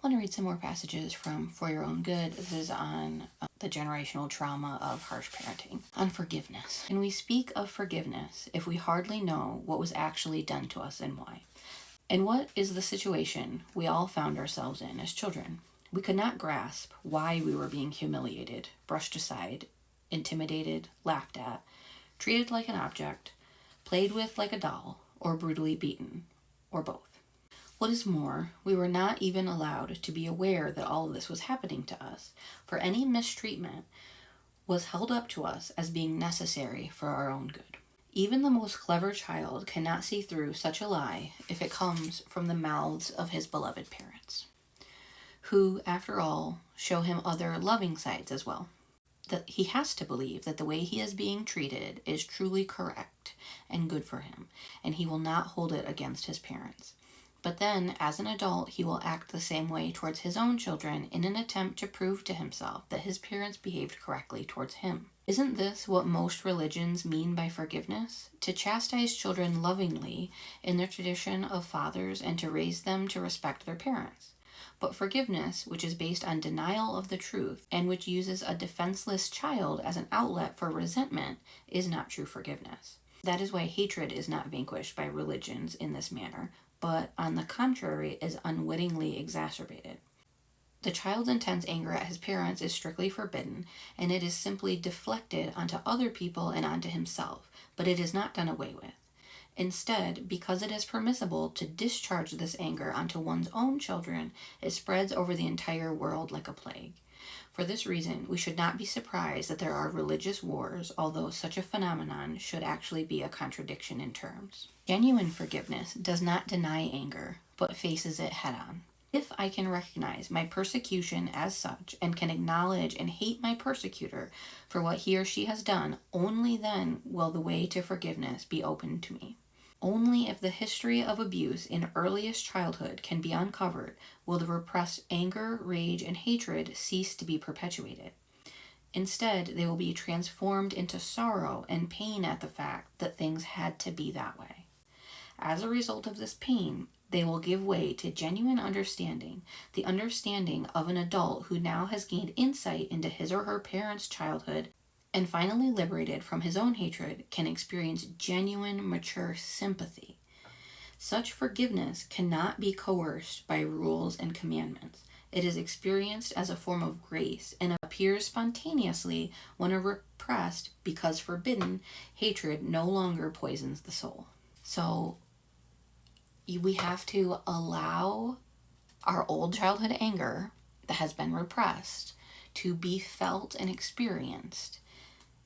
want to read some more passages from For Your Own Good. This is on the generational trauma of harsh parenting. On forgiveness. Can we speak of forgiveness if we hardly know what was actually done to us and why? And what is the situation we all found ourselves in as children? We could not grasp why we were being humiliated, brushed aside, intimidated, laughed at, treated like an object, played with like a doll, or brutally beaten, or both. What is more, we were not even allowed to be aware that all of this was happening to us, for any mistreatment was held up to us as being necessary for our own good. Even the most clever child cannot see through such a lie if it comes from the mouths of his beloved parents, who, after all, show him other loving sides as well. That he has to believe that the way he is being treated is truly correct and good for him, and he will not hold it against his parents. But then, as an adult, he will act the same way towards his own children in an attempt to prove to himself that his parents behaved correctly towards him. Isn't this what most religions mean by forgiveness? To chastise children lovingly in the tradition of fathers and to raise them to respect their parents. But forgiveness, which is based on denial of the truth and which uses a defenseless child as an outlet for resentment, is not true forgiveness. That is why hatred is not vanquished by religions in this manner, but on the contrary is unwittingly exacerbated. The child's intense anger at his parents is strictly forbidden, and it is simply deflected onto other people and onto himself, but it is not done away with. Instead, because it is permissible to discharge this anger onto one's own children, it spreads over the entire world like a plague. For this reason, we should not be surprised that there are religious wars, although such a phenomenon should actually be a contradiction in terms. Genuine forgiveness does not deny anger, but faces it head-on. If I can recognize my persecution as such and can acknowledge and hate my persecutor for what he or she has done, only then will the way to forgiveness be open to me. Only if the history of abuse in earliest childhood can be uncovered will the repressed anger, rage, and hatred cease to be perpetuated. Instead, they will be transformed into sorrow and pain at the fact that things had to be that way. As a result of this pain, they will give way to genuine understanding, the understanding of an adult who now has gained insight into his or her parents' childhood and finally liberated from his own hatred, can experience genuine, mature sympathy. Such forgiveness cannot be coerced by rules and commandments. It is experienced as a form of grace and appears spontaneously when a repressed, because forbidden, hatred no longer poisons the soul. So, we have to allow our old childhood anger that has been repressed to be felt and experienced,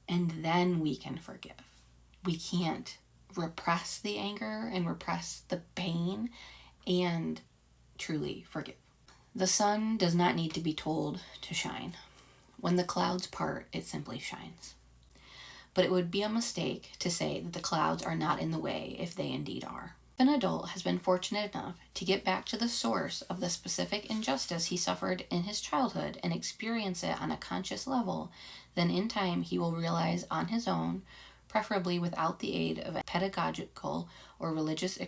and then we can forgive. We can't repress the anger and repress the pain and truly forgive. The sun does not need to be told to shine. When the clouds part, it simply shines. But it would be a mistake to say that the clouds are not in the way if they indeed are. If an adult has been fortunate enough to get back to the source of the specific injustice he suffered in his childhood and experience it on a conscious level, then in time he will realize on his own, preferably without the aid of pedagogical or religious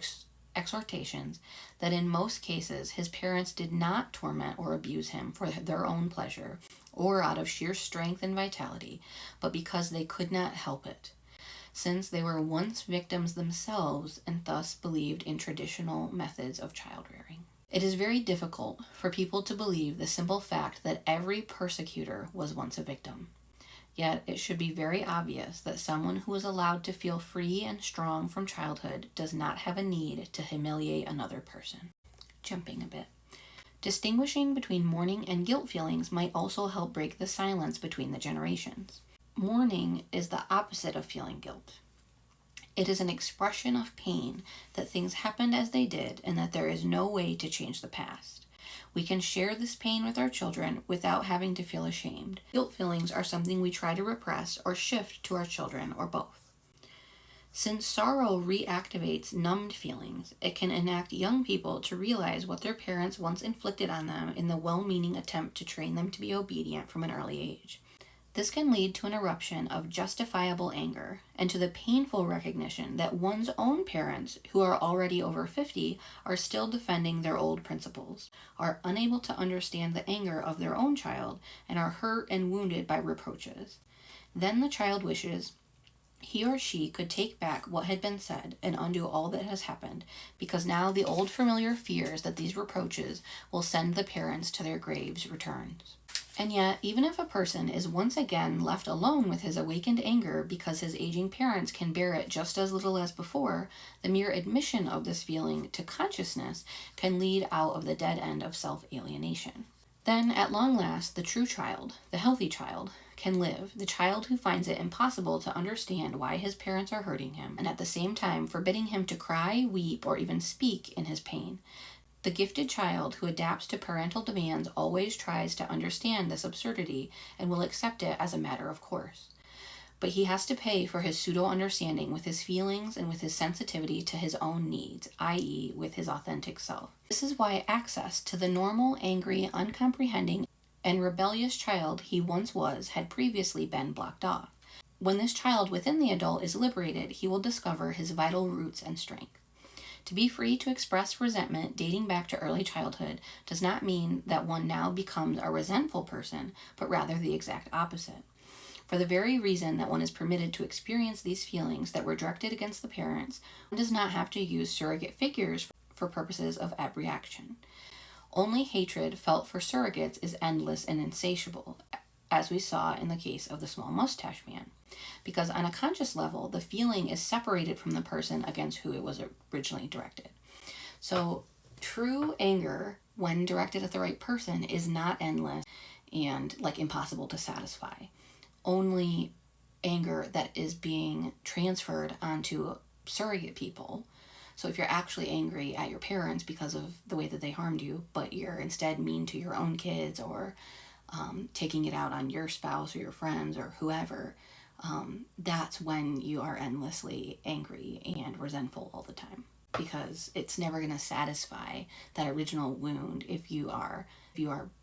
exhortations, that in most cases his parents did not torment or abuse him for their own pleasure or out of sheer strength and vitality, but because they could not help it, since they were once victims themselves and thus believed in traditional methods of child rearing. It is very difficult for people to believe the simple fact that every persecutor was once a victim. Yet it should be very obvious that someone who is allowed to feel free and strong from childhood does not have a need to humiliate another person. Jumping a bit. Distinguishing between mourning and guilt feelings might also help break the silence between the generations. Mourning is the opposite of feeling guilt. It is an expression of pain that things happened as they did and that there is no way to change the past. We can share this pain with our children without having to feel ashamed. Guilt feelings are something we try to repress or shift to our children or both. Since sorrow reactivates numbed feelings, it can enact young people to realize what their parents once inflicted on them in the well-meaning attempt to train them to be obedient from an early age. This can lead to an eruption of justifiable anger and to the painful recognition that one's own parents, who are already over 50, are still defending their old principles, are unable to understand the anger of their own child, and are hurt and wounded by reproaches. Then the child wishes he or she could take back what had been said and undo all that has happened, because now the old familiar fears that these reproaches will send the parents to their graves returns. And yet, even if a person is once again left alone with his awakened anger because his aging parents can bear it just as little as before, the mere admission of this feeling to consciousness can lead out of the dead end of self-alienation. Then, at long last, the true child, the healthy child, can live, the child who finds it impossible to understand why his parents are hurting him, and at the same time forbidding him to cry, weep, or even speak in his pain. The gifted child who adapts to parental demands always tries to understand this absurdity and will accept it as a matter of course. But he has to pay for his pseudo-understanding with his feelings and with his sensitivity to his own needs, i.e., with his authentic self. This is why access to the normal, angry, uncomprehending, and rebellious child he once was had previously been blocked off. When this child within the adult is liberated, he will discover his vital roots and strength. To be free to express resentment dating back to early childhood does not mean that one now becomes a resentful person, but rather the exact opposite. For the very reason that one is permitted to experience these feelings that were directed against the parents, one does not have to use surrogate figures for purposes of abreaction. Only hatred felt for surrogates is endless and insatiable, as we saw in the case of the small mustache man, because on a conscious level, the feeling is separated from the person against who it was originally directed. So true anger, when directed at the right person, is not endless and impossible to satisfy. Only anger that is being transferred onto surrogate people. So if you're actually angry at your parents because of the way that they harmed you, but you're instead mean to your own kids or taking it out on your spouse or your friends or whoever, that's when you are endlessly angry and resentful all the time, because it's never going to satisfy that original wound if you are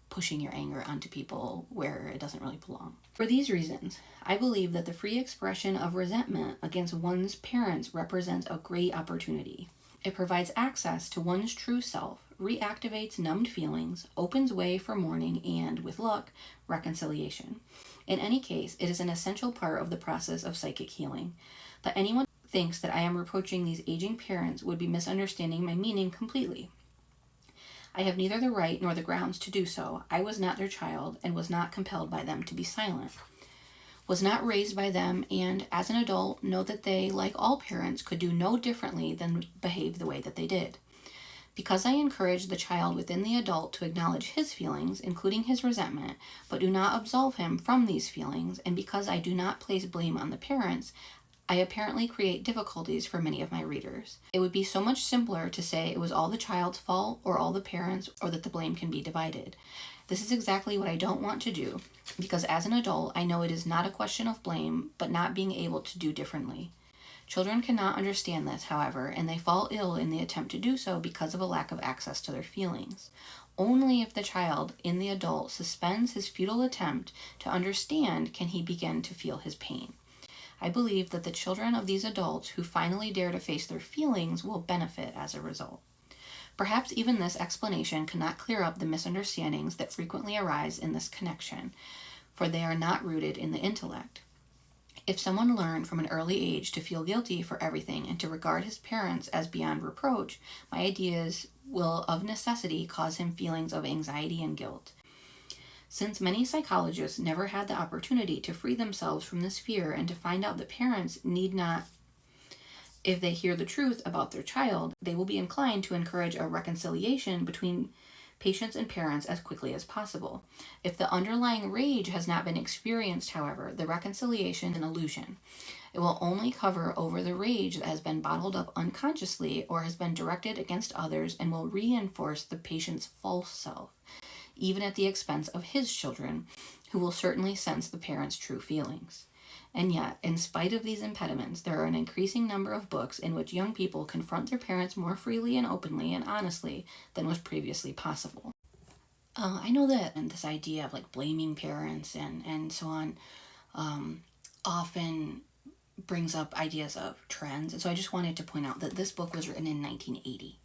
pushing your anger onto people where it doesn't really belong. For these reasons, I believe that the free expression of resentment against one's parents represents a great opportunity. It provides access to one's true self, reactivates numbed feelings, opens way for mourning, and, with luck, reconciliation. In any case, it is an essential part of the process of psychic healing. But anyone who thinks that I am reproaching these aging parents would be misunderstanding my meaning completely. I have neither the right nor the grounds to do so. I was not their child and was not compelled by them to be silent. Was not raised by them, and as an adult know that they, like all parents, could do no differently than behave the way that they did. Because I encourage the child within the adult to acknowledge his feelings, including his resentment, but do not absolve him from these feelings, and because I do not place blame on the parents, I apparently create difficulties for many of my readers. It would be so much simpler to say it was all the child's fault or all the parents, or that the blame can be divided. This is exactly what I don't want to do, because as an adult, I know it is not a question of blame, but not being able to do differently. Children cannot understand this, however, and they fall ill in the attempt to do so because of a lack of access to their feelings. Only if the child, in the adult, suspends his futile attempt to understand can he begin to feel his pain. I believe that the children of these adults who finally dare to face their feelings will benefit as a result. Perhaps even this explanation cannot clear up the misunderstandings that frequently arise in this connection, for they are not rooted in the intellect. If someone learned from an early age to feel guilty for everything and to regard his parents as beyond reproach, my ideas will of necessity cause him feelings of anxiety and guilt. Since many psychologists never had the opportunity to free themselves from this fear and to find out that parents need not, if they hear the truth about their child, they will be inclined to encourage a reconciliation between patients and parents as quickly as possible. If the underlying rage has not been experienced, however, the reconciliation is an illusion. It will only cover over the rage that has been bottled up unconsciously or has been directed against others, and will reinforce the patient's false self, even at the expense of his children, who will certainly sense the parent's true feelings. And yet, in spite of these impediments, there are an increasing number of books in which young people confront their parents more freely and openly and honestly than was previously possible. I know that and this idea of like blaming parents and so on often brings up ideas of trends. And so I just wanted to point out that this book was written in 1980.